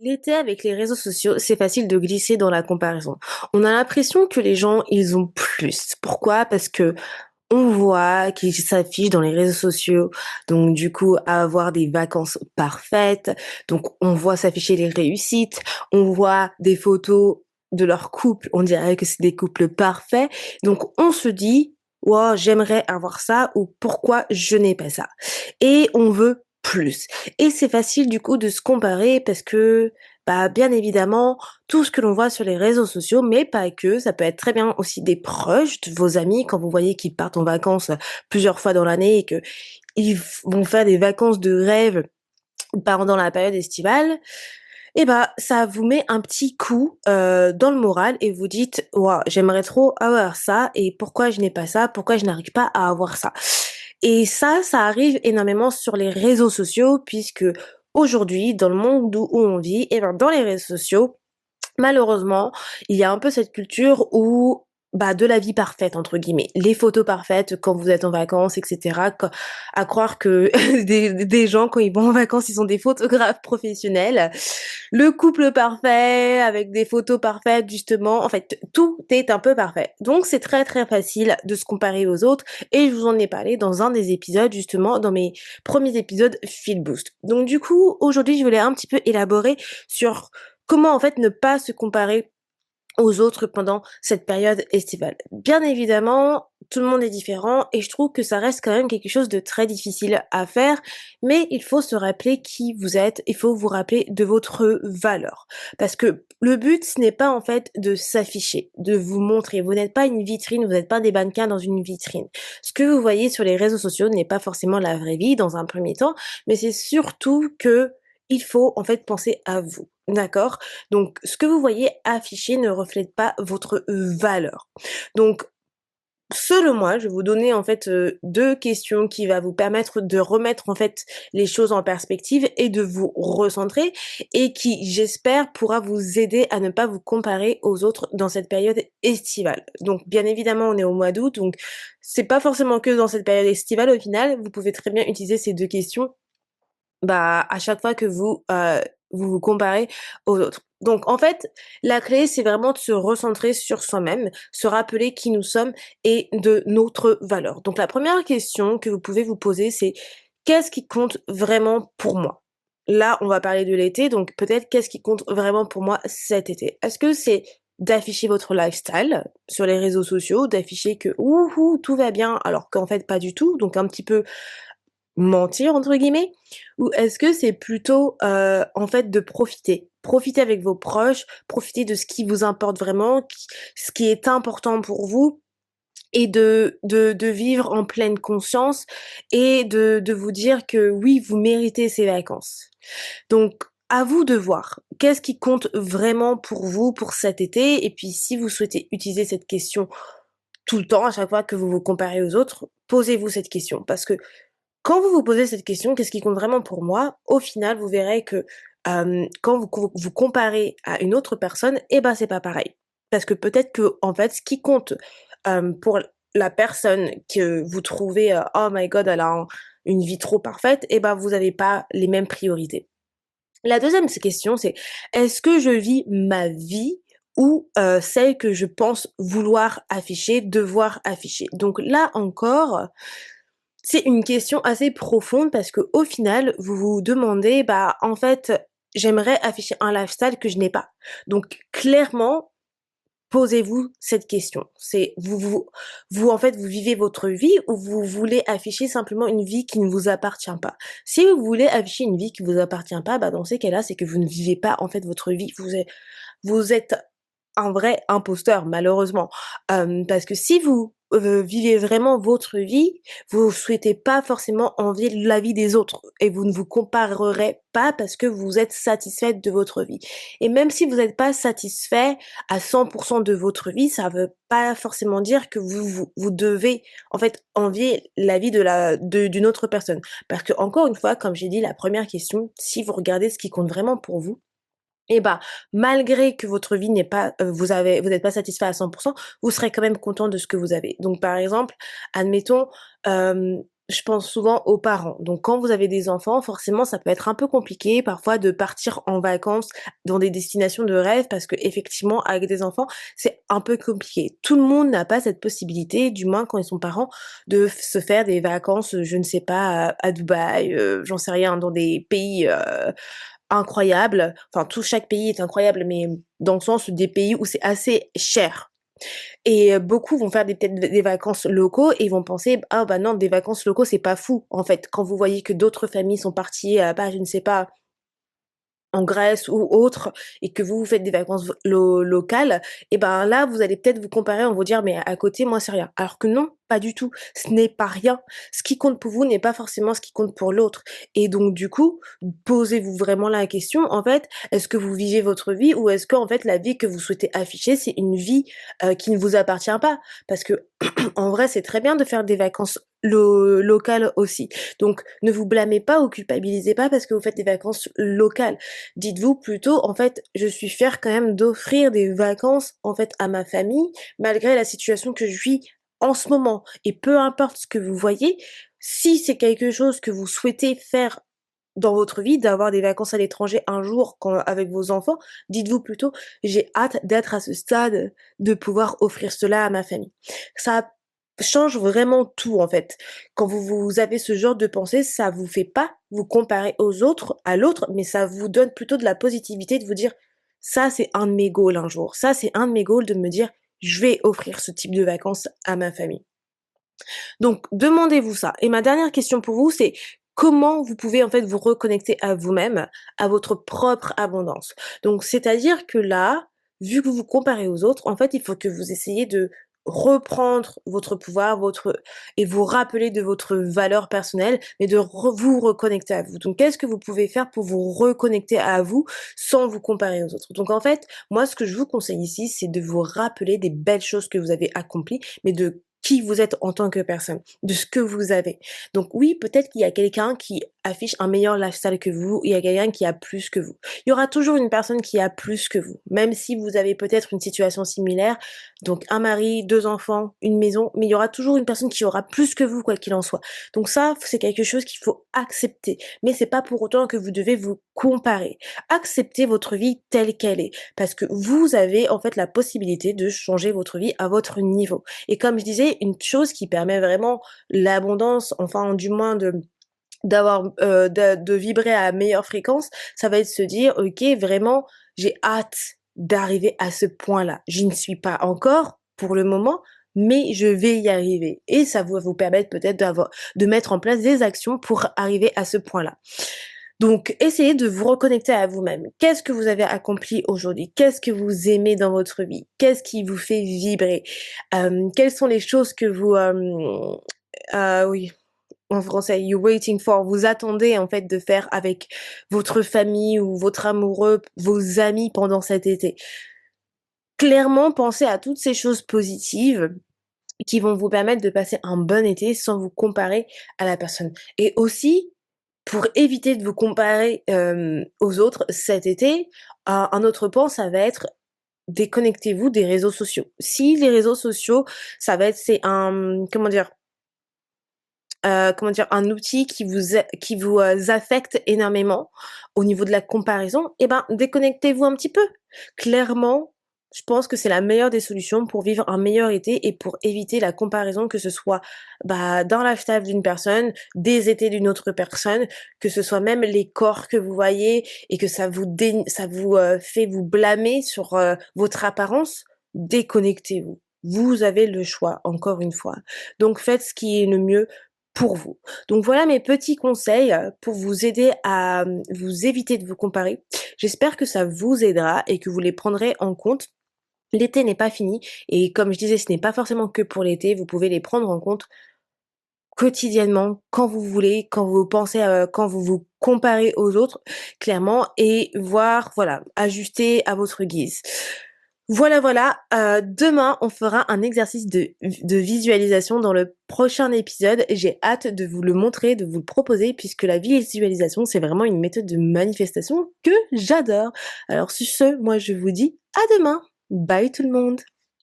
L'été avec les réseaux sociaux, c'est facile de glisser dans la comparaison. On a l'impression que les gens, ils ont plus. Pourquoi? Parce que on voit qu'ils s'affichent dans les réseaux sociaux, donc du coup, avoir des vacances parfaites. Donc on voit s'afficher les réussites, on voit des photos de leur couple, on dirait que c'est des couples parfaits. Donc on se dit: «Waouh, j'aimerais avoir ça» ou «Pourquoi je n'ai pas ça?» Et on veut plus. Et c'est facile du coup de se comparer parce que, bah, bien évidemment, tout ce que l'on voit sur les réseaux sociaux, mais pas que, ça peut être très bien aussi des proches de vos amis quand vous voyez qu'ils partent en vacances plusieurs fois dans l'année et qu'ils vont faire des vacances de rêve pendant la période estivale. Et bah, ça vous met un petit coup, dans le moral et vous dites: «Waouh, j'aimerais trop avoir ça et pourquoi je n'ai pas ça? Pourquoi je n'arrive pas à avoir ça?» Et ça arrive énormément sur les réseaux sociaux puisque aujourd'hui, dans le monde où on vit et ben, dans les réseaux sociaux, malheureusement, il y a un peu cette culture où, bah, de la vie «parfaite» entre guillemets. Les photos parfaites quand vous êtes en vacances et cetera, à croire que des gens quand ils vont en vacances, ils sont des photographes professionnels. Le couple parfait avec des photos parfaites justement, en fait, tout est un peu parfait. Donc c'est très, très facile de se comparer aux autres et je vous en ai parlé dans un des épisodes justement, dans mes premiers épisodes Feel Boost. Donc du coup, aujourd'hui, je voulais un petit peu élaborer sur comment en fait ne pas se comparer aux autres pendant cette période estivale. Bien évidemment, tout le monde est différent et je trouve que ça reste quand même quelque chose de très difficile à faire, mais il faut se rappeler qui vous êtes, il faut vous rappeler de votre valeur. Parce que le but, ce n'est pas en fait de s'afficher, de vous montrer. Vous n'êtes pas une vitrine, vous n'êtes pas des mannequins dans une vitrine. Ce que vous voyez sur les réseaux sociaux n'est pas forcément la vraie vie dans un premier temps, mais c'est surtout que il faut en fait penser à vous. D'accord? Donc, ce que vous voyez affiché ne reflète pas votre valeur. Donc, selon moi, je vais vous donner en fait 2 questions qui va vous permettre de remettre en fait les choses en perspective et de vous recentrer et qui, j'espère, pourra vous aider à ne pas vous comparer aux autres dans cette période estivale. Donc, bien évidemment, on est au mois d'août, donc c'est pas forcément que dans cette période estivale au final. Vous pouvez très bien utiliser ces 2 questions bah, à chaque fois que vous vous comparez aux autres. Donc en fait, la clé, c'est vraiment de se recentrer sur soi-même, se rappeler qui nous sommes et de notre valeur. Donc la première question que vous pouvez vous poser, c'est: «Qu'est-ce qui compte vraiment pour moi?» Là, on va parler de l'été, donc peut-être qu'est-ce qui compte vraiment pour moi cet été? Est-ce que c'est d'afficher votre lifestyle sur les réseaux sociaux, d'afficher que: «Wouhou, tout va bien», alors qu'en fait pas du tout, donc un petit peu «mentir» entre guillemets? Ou est-ce que c'est plutôt, en fait de profiter? Profiter avec vos proches, profiter de ce qui vous importe vraiment, ce qui est important pour vous et de vivre en pleine conscience et de vous dire que oui, vous méritez ces vacances. Donc à vous de voir, qu'est-ce qui compte vraiment pour vous pour cet été? Et puis si vous souhaitez utiliser cette question tout le temps, à chaque fois que vous vous comparez aux autres, posez-vous cette question parce que quand vous vous posez cette question: «Qu'est-ce qui compte vraiment pour moi?» Au final, vous verrez que, quand vous comparez à une autre personne et ben, c'est pas pareil. Parce que peut-être que en fait, ce qui compte, pour la personne que vous trouvez, «Oh my god, elle a une vie trop parfaite» et ben, vous avez pas les mêmes priorités. La deuxième question, c'est: «Est-ce que je vis ma vie ou celle que je pense vouloir afficher, devoir afficher?» Donc là encore, c'est une question assez profonde parce qu'au final, vous vous demandez, bah, en fait, j'aimerais afficher un lifestyle que je n'ai pas. Donc clairement, posez-vous cette question. C'est vous en fait, vous vivez votre vie ou vous voulez afficher simplement une vie qui ne vous appartient pas? Si vous voulez afficher une vie qui vous appartient pas, bah, dans ces cas-là, c'est que vous ne vivez pas en fait votre vie. Vous êtes un vrai imposteur malheureusement. Parce que si vous, vivez vraiment votre vie, vous souhaitez pas forcément envier la vie des autres et vous ne vous comparerez pas parce que vous êtes satisfaite de votre vie. Et même si vous n'êtes pas satisfait à 100 de votre vie, ça veut pas forcément dire que vous devez en fait envier la vie d'une autre personne. Parce que encore une fois, comme j'ai dit, la première question, si vous regardez ce qui compte vraiment pour vous, et bah, malgré que votre vie n'est pas, vous n'êtes pas satisfait à 100, vous serez quand même content de ce que vous avez. Donc par exemple, admettons, je pense souvent aux parents. Donc quand vous avez des enfants, forcément, ça peut être un peu compliqué parfois de partir en vacances dans des destinations de rêve parce qu'effectivement, avec des enfants, c'est un peu compliqué. Tout le monde n'a pas cette possibilité, du moins quand ils sont parents, de se faire des vacances, je ne sais pas, à Dubaï, j'en sais rien, dans des pays, incroyables. Enfin, tout chaque pays est incroyable, mais dans le sens des pays où c'est assez cher. Et beaucoup vont faire des vacances locaux et ils vont penser: «Ah bah non, des vacances locaux, c'est pas fou». En fait, quand vous voyez que d'autres familles sont parties, bah, je ne sais pas, en Grèce ou autre et que vous, vous faites des vacances locales et ben, là, vous allez peut-être vous comparer en vous dire: «Mais à côté, moi, c'est rien». Alors que non, pas du tout. Ce n'est pas rien. Ce qui compte pour vous n'est pas forcément ce qui compte pour l'autre et donc du coup, posez-vous vraiment la question, en fait, est-ce que vous vivez votre vie ou est-ce qu'en fait, la vie que vous souhaitez afficher, c'est une vie, qui ne vous appartient pas? Parce que en vrai, c'est très bien de faire des vacances locales aussi. Donc ne vous blâmez pas ou culpabilisez pas parce que vous faites des vacances locales. Dites-vous plutôt: «En fait, je suis fière quand même d'offrir des vacances, en fait, à ma famille, malgré la situation que je vis en ce moment» et peu importe ce que vous voyez, si c'est quelque chose que vous souhaitez faire dans votre vie, d'avoir des vacances à l'étranger un jour quand avec vos enfants, dites-vous plutôt: «J'ai hâte d'être à ce stade, de pouvoir offrir cela à ma famille». Ça change vraiment tout, en fait. Quand vous avez ce genre de pensée, ça vous fait pas vous comparer aux autres à l'autre, mais ça vous donne plutôt de la positivité de vous dire: «Ça, c'est un de mes goals un jour. Ça, c'est un de mes goals de me dire: "Je vais offrir ce type de vacances à ma famille"». Donc demandez-vous ça et ma dernière question pour vous, c'est comment vous pouvez en fait vous reconnecter à vous-même, à votre propre abondance? Donc c'est-à-dire que là, vu que vous vous comparez aux autres, en fait, il faut que vous essayiez de reprendre votre pouvoir, votre et vous rappeler de votre valeur personnelle, mais de vous reconnecter à vous. Donc qu'est-ce que vous pouvez faire pour vous reconnecter à vous sans vous comparer aux autres? Donc en fait, moi ce que je vous conseille ici, c'est de vous rappeler des belles choses que vous avez accomplies, mais de qui vous êtes en tant que personne, de ce que vous avez. Donc oui, peut-être qu'il y a quelqu'un qui affiche un meilleur lifestyle que vous, il y a quelqu'un qui a plus que vous. Il y aura toujours une personne qui a plus que vous, même si vous avez peut-être une situation similaire, donc un mari, 2 enfants, une maison, mais il y aura toujours une personne qui aura plus que vous, quoi qu'il en soit. Donc ça, c'est quelque chose qu'il faut accepter, mais c'est pas pour autant que vous devez vous comparer. Acceptez votre vie telle qu'elle est, parce que vous avez en fait la possibilité de changer votre vie à votre niveau. Et comme je disais, une chose qui permet vraiment l'abondance, enfin du moins de vibrer à meilleure fréquence, ça va être se dire: «OK, vraiment, j'ai hâte d'arriver à ce point-là. Je n'y suis pas encore pour le moment, mais je vais y arriver» et ça va vous permettre peut-être de mettre en place des actions pour arriver à ce point-là. Donc, essayez de vous reconnecter à vous-même. Qu'est-ce que vous avez accompli aujourd'hui? Qu'est-ce que vous aimez dans votre vie? Qu'est-ce qui vous fait vibrer? Quelles sont les choses que vous, oui, en français, you're waiting for, vous attendez en fait de faire avec votre famille ou votre amoureux, vos amis pendant cet été? Clairement, pensez à toutes ces choses positives qui vont vous permettre de passer un bon été sans vous comparer à la personne et aussi pour éviter de vous comparer, aux autres cet été, un autre point, ça va être déconnectez-vous des réseaux sociaux. Si les réseaux sociaux, ça va être c'est un, comment dire? Un outil qui vous, affecte énormément au niveau de la comparaison et ben, déconnectez-vous un petit peu. Clairement, je pense que c'est la meilleure des solutions pour vivre un meilleur été et pour éviter la comparaison, que ce soit, bah, dans lifestyle d'une personne, des étés d'une autre personne, que ce soit même les corps que vous voyez et que ça vous, fait vous blâmer sur, votre apparence. Déconnectez-vous. Vous avez le choix, encore une fois. Donc faites ce qui est le mieux pour vous. Donc voilà mes petits conseils, pour vous aider à, vous éviter de vous comparer. J'espère que ça vous aidera et que vous les prendrez en compte. L'été n'est pas fini et comme je disais, ce n'est pas forcément que pour l'été, vous pouvez les prendre en compte quotidiennement, quand vous voulez, quand vous pensez, quand vous vous comparez aux autres, clairement et voir, voilà, ajuster à votre guise. Voilà, voilà, demain, on fera un exercice de visualisation dans le prochain épisode. J'ai hâte de vous le montrer, de vous le proposer puisque la visualisation, c'est vraiment une méthode de manifestation que j'adore. Alors sur ce, moi je vous dis à demain. Bye tout le monde.